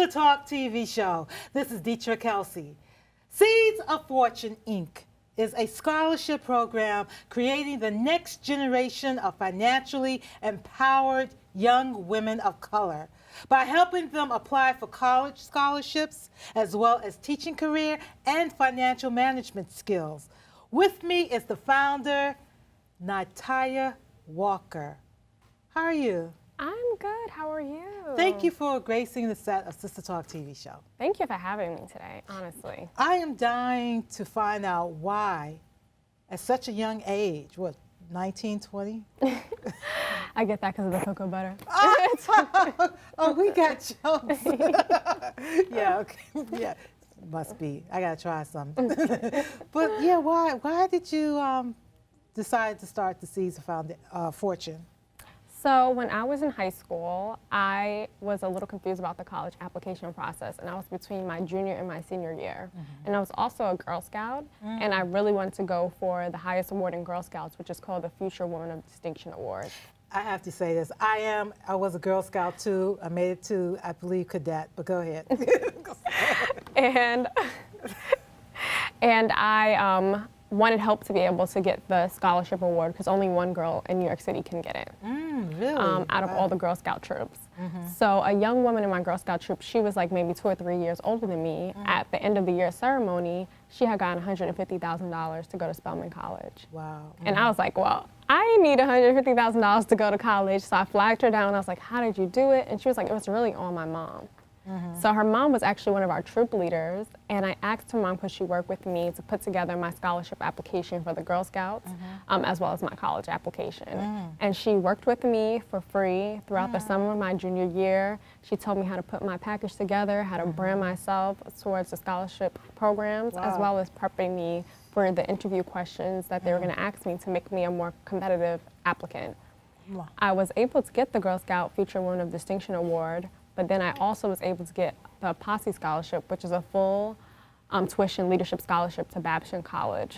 Sister Talk TV show. This is Deetra Kelsey. Seeds of Fortune, Inc. is a scholarship program creating the next generation of financially empowered young women of color by helping them apply for college scholarships as well as teaching career and financial management skills. With me is the founder, nitiyaWalker. How are you? I'm good. How are you? Thank you for gracing the set of Sister Talk TV show. Thank you for having me today, honestly. I am dying to find out why, at such a young age, what, 19, 20? I get that because of the cocoa butter. Oh, we got jokes. Yeah, okay. Yeah, must be. I got to try something. But yeah, why did you decide to start the Seeds of Fortune? So when I was in high school, I was a little confused about the college application process, and I was between my junior and my senior year. And I was also a Girl Scout, and I really wanted to go for the highest award in Girl Scouts, which is called the Future Woman of Distinction Award. I have to say this. I was a Girl Scout too. I made it to, I believe, cadet, but go ahead. and I wanted help to be able to get the scholarship award because only one girl in New York City can get it. Really? Out of all the Girl Scout troops. So a young woman in my Girl Scout troop, she was like maybe 2 or 3 years older than me. At the end of the year ceremony, she had gotten $150,000 to go to Spelman College. Wow. And I was like, well, I need $150,000 to go to college. So I flagged her down and I was like, how did you do it? And she was like, it was really on my mom. So her mom was actually one of our troop leaders, and I asked her mom, could she work with me to put together my scholarship application for the Girl Scouts, as well as my college application. And she worked with me for free throughout the summer of my junior year. She told me how to put my package together, how to brand myself towards the scholarship programs, as well as prepping me for the interview questions that they were going to ask me to make me a more competitive applicant. I was able to get the Girl Scout Future Woman of Distinction Award, but then I also was able to get the Posse Scholarship, which is a full tuition leadership scholarship to Babson College.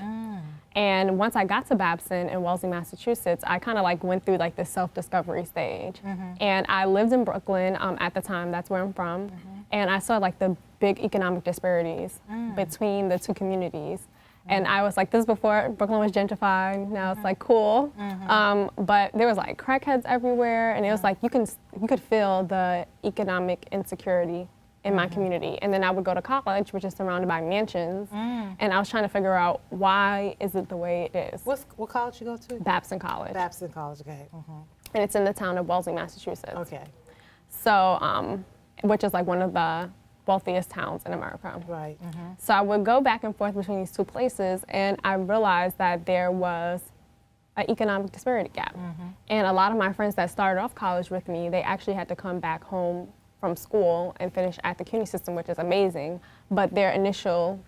And once I got to Babson in Wellesley, Massachusetts, I kind of like went through like this self-discovery stage. And I lived in Brooklyn at the time, that's where I'm from, and I saw like the big economic disparities between the two communities. And I was like, this is before Brooklyn was gentrified. Now it's like cool, but there was like crackheads everywhere, and it was like you could feel the economic insecurity in my community. And then I would go to college, which is surrounded by mansions, and I was trying to figure out why is it the way it is. What college you go to? Babson College. Babson College, okay. And it's in the town of Wellesley, Massachusetts. Okay. So, which is like one of the wealthiest towns in America. Right. So I would go back and forth between these two places, and I realized that there was an economic disparity gap. And a lot of my friends that started off college with me, they actually had to come back home from school and finish at the CUNY system, which is amazing, but their initial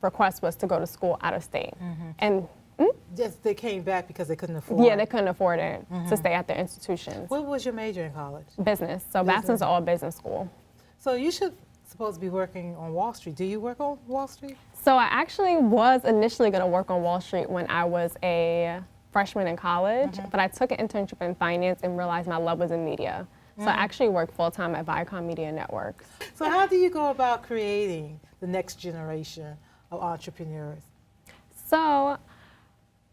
request was to go to school out of state. And Just they came back because they couldn't afford. yeah, they couldn't afford it to stay at their institutions. What was your major in college? Business. So Babson's all business school. So you supposed to be working on Wall Street. Do you work on Wall Street? So I actually was initially going to work on Wall Street when I was a freshman in college, but I took an internship in finance and realized my love was in media. So I actually work full-time at Viacom Media Networks. So how do you go about creating the next generation of entrepreneurs? So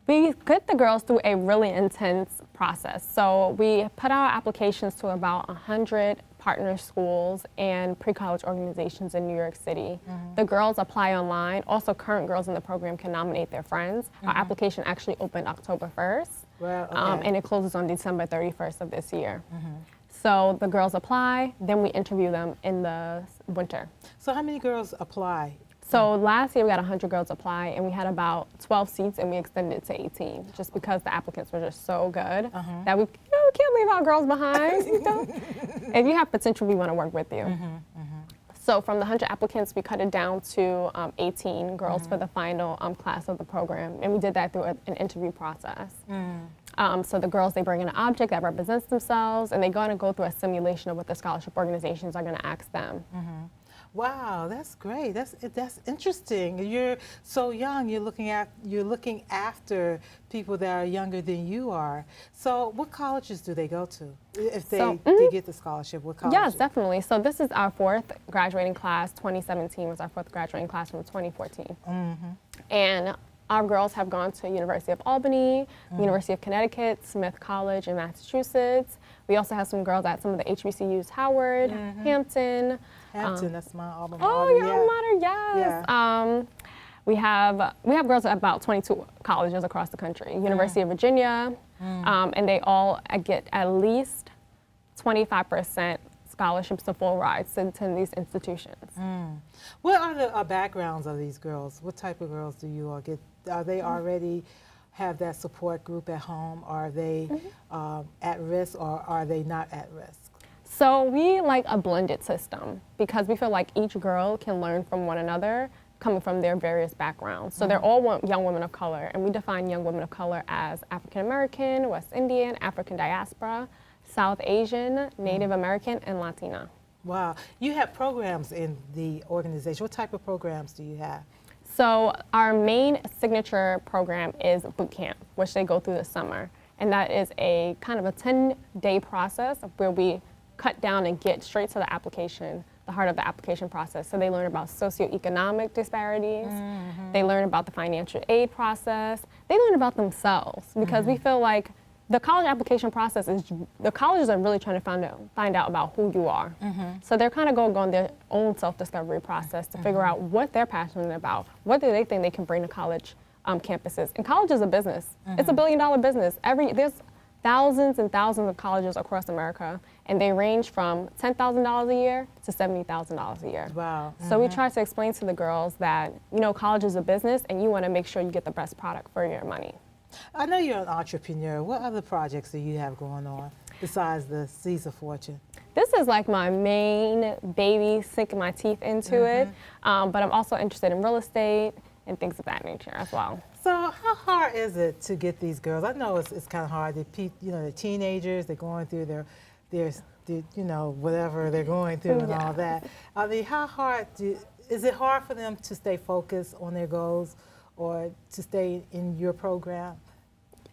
we put the girls through a really intense process. So we put our applications to about 100 partner schools and pre-college organizations in New York City. The girls apply online. Also, current girls in the program can nominate their friends. Our application actually opened October 1st, Well, okay. and it closes on December 31st of this year. So the girls apply, then we interview them in the winter. So how many girls apply? So last year we had 100 girls apply, and we had about 12 seats, and we extended it to 18, just because the applicants were just so good that we can't leave our girls behind. If you have potential, we want to work with you. So from the 100 applicants, we cut it down to 18 girls for the final class of the program, and we did that through an interview process. So the girls, they bring in an object that represents themselves, and they're going to go through a simulation of what the scholarship organizations are going to ask them. Wow, that's great. That's interesting. You're so young. You're looking after people that are younger than you are. So, what colleges do they go to if they get the scholarship? What colleges? Yes, definitely. So this is our fourth graduating class. 2017 was our fourth graduating class from 2014. And our girls have gone to University of Albany, University of Connecticut, Smith College in Massachusetts. We also have some girls at some of the HBCUs, Howard, Hampton. Hampton, that's my alma mater. Oh, your alma mater, yes. Yeah. We have girls at about 22 colleges across the country. University of Virginia, and they all get at least 25% scholarships to full rides to attend these institutions. What are the backgrounds of these girls? What type of girls do you all get? Are they already have that support group at home? Are they at risk, or are they not at risk? So we like a blended system because we feel like each girl can learn from one another coming from their various backgrounds. So they're all young women of color, and we define young women of color as African American, West Indian, African diaspora, South Asian, Native American, and Latina. Wow. You have programs in the organization. What type of programs do you have? So our main signature program is boot camp, which they go through this summer. And that is a kind of a 10-day process where we cut down and get straight to the application, the heart of the application process. So they learn about socioeconomic disparities. They learn about the financial aid process. They learn about themselves because we feel like the college application process is, the colleges are really trying to find out about who you are. So they're kind of going on their own self-discovery process to figure out what they're passionate about, what do they think they can bring to college campuses. And college is a business. It's $1 billion business. There's thousands and thousands of colleges across America, and they range from $10,000 a year to $70,000 a year. Wow. So we try to explain to the girls that, you know, college is a business and you want to make sure you get the best product for your money. I know you're an entrepreneur. What other projects do you have going on besides the Seeds of Fortune? This is like my main baby, sinking my teeth into it, but I'm also interested in real estate and things of that nature as well. So how hard is it to get these girls? I know it's kind of hard. They're teenagers. They're going through their you know, whatever they're going through and all that. I mean, how hard is it hard for them to stay focused on their goals or to stay in your program?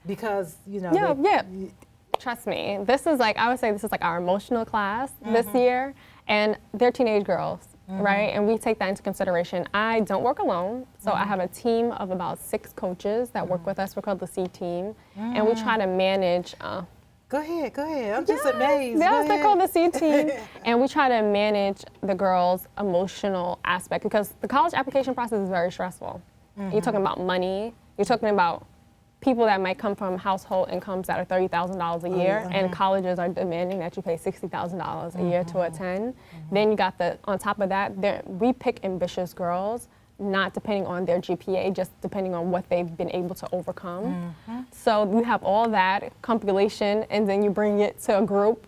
Because, you know. Trust me, this is like, I would say this is like our emotional class this year, and they're teenage girls, right? And we take that into consideration. I don't work alone, so I have a team of about 6 coaches that work with us. We're called the C team, and we try to manage. Go ahead. I'm just amazed. Yes, they're called the C team, and we try to manage the girls' emotional aspect because the college application process is very stressful. You're talking about money. You're talking about people that might come from household incomes that are $30,000 a year, and colleges are demanding that you pay $60,000 a year to attend. Then you got on top of that, we pick ambitious girls, not depending on their GPA, just depending on what they've been able to overcome. So you have all that compilation, and then you bring it to a group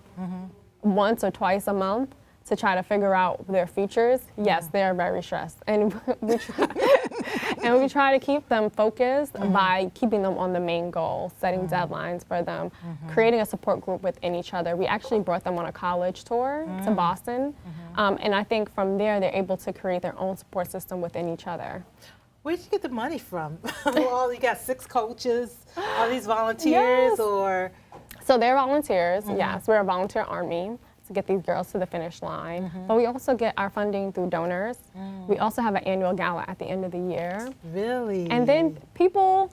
once or twice a month to try to figure out their futures. Yes, they are very stressed, and we try to keep them focused by keeping them on the main goal, setting deadlines for them, creating a support group within each other. We actually brought them on a college tour to Boston, and I think from there they're able to create their own support system within each other. Where'd you get the money from? Well, you got 6 coaches. Are these volunteers or? So they're volunteers. Yes, we're a volunteer army to get these girls to the finish line. But we also get our funding through donors. We also have an annual gala at the end of the year. Really? And then people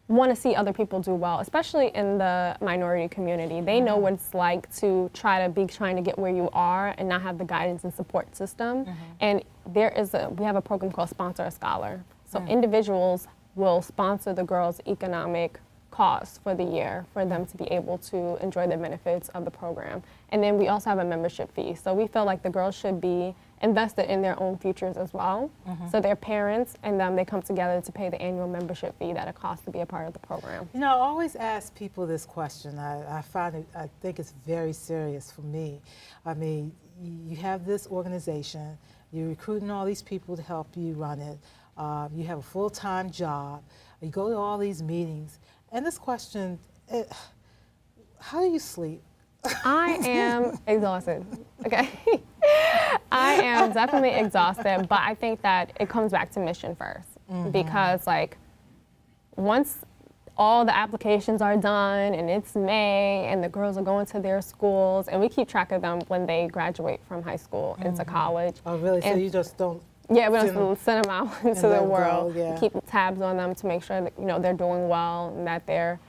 want to see other people do well, especially in the minority community. They know what it's like to trying to get where you are and not have the guidance and support system. And we have a program called Sponsor a Scholar. So individuals will sponsor the girls' economic costs for the year for them to be able to enjoy the benefits of the program. And then we also have a membership fee. So we feel like the girls should be invested in their own futures as well. So their parents and them, they come together to pay the annual membership fee that it costs to be a part of the program. You know, I always ask people this question. I think it's very serious for me. I mean, you have this organization, you're recruiting all these people to help you run it. You have a full-time job. You go to all these meetings. And this question, how do you sleep? I am exhausted, okay? I am definitely exhausted, but I think that it comes back to mission first. Because like once all the applications are done and it's May and the girls are going to their schools and we keep track of them when they graduate from high school into college. Oh, really? So And you just don't. yeah, we don't send them out into the world. Go, yeah. Keep tabs on them to make sure that they're doing well and that they're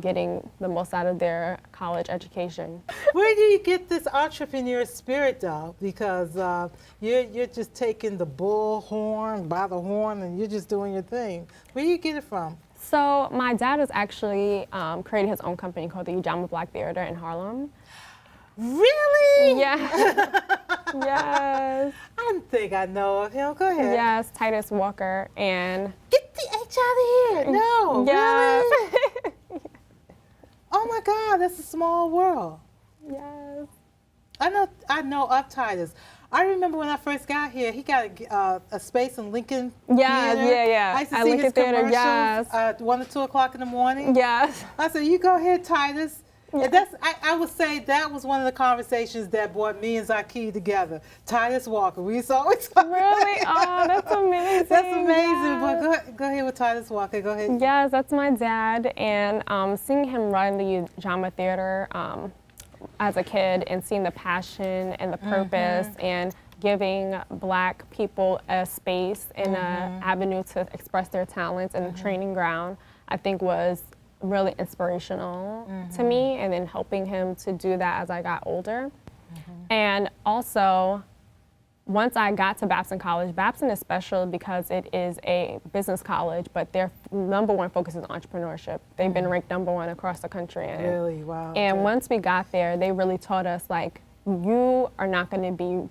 getting the most out of their college education. Where do you get this entrepreneur spirit, though? Because you're just taking the bull horn by the horn and you're just doing your thing. Where do you get it from? So my dad has actually created his own company called the Ujamaa Black Theater in Harlem. Really? Yeah. Yes. I think I know of him. Go ahead. Yes, nitiyaWalker and. Get the H out of here. No. Yes. Really? Oh my God, that's a small world. Yes. I know of Titus. I remember when I first got here, he got a space in Lincoln Yes, Theater. yeah. I used to At see Lincoln his Theater, commercials yes. at 1 or 2 o'clock in the morning. Yes. I said, you go ahead, Titus. And I would say that was one of the conversations that brought me and Zaki together. nitiyaWalker. We used to always talk. Really? Oh, that's amazing. That's amazing. Yes. But go ahead with nitiyaWalker. Go ahead. Yes, that's my dad. And seeing him run the Ujamaa Theater as a kid and seeing the passion and the purpose and giving Black people a space and an avenue to express their talents and a training ground, I think was really inspirational to me, and then helping him to do that as I got older. And also, once I got to Babson College, Babson is special because it is a business college, but their #1 focus is entrepreneurship. They've been ranked #1 across the country. Really? Wow. And okay. once we got there, they really taught us, like, you are not going to be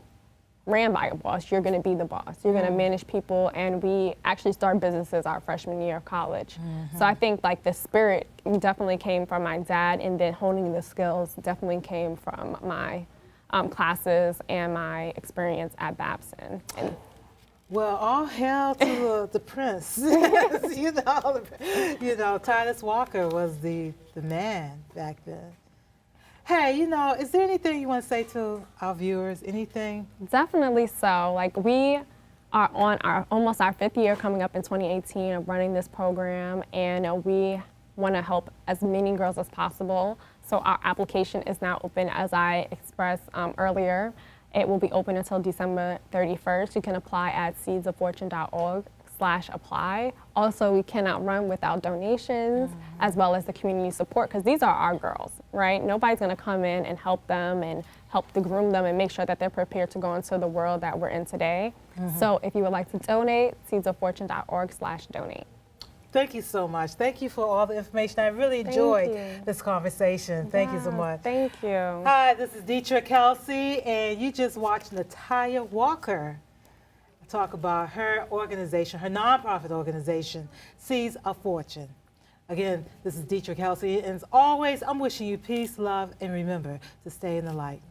ran by a boss, you're going to be the boss. You're going to manage people, and we actually started businesses our freshman year of college. So I think like the spirit definitely came from my dad, and then honing the skills definitely came from my classes and my experience at Babson. And well, all hail to the prince. nitiyaWalker was the man back then. Hey, is there anything you want to say to our viewers? Anything? Definitely so. Like, we are on almost our 5th year coming up in 2018 of running this program, and we want to help as many girls as possible. So our application is now open, as I expressed earlier. It will be open until December 31st. You can apply at seedsoffortune.org/apply. Also, we cannot run without donations, as well as the community support, because these are our girls, right? Nobody's going to come in and help them and help to groom them and make sure that they're prepared to go into the world that we're in today. So if you would like to donate, seedsoffortune.org/donate. Thank you so much. Thank you for all the information. I really enjoyed this conversation. Thank you so much. Thank you. Hi, this is Deetra Kelsey, and you just watched nitiyaWalker talk about her organization, her nonprofit organization, Seeds of Fortune. Again, this is Deetra Kelsey, and as always, I'm wishing you peace, love, and remember to stay in the light.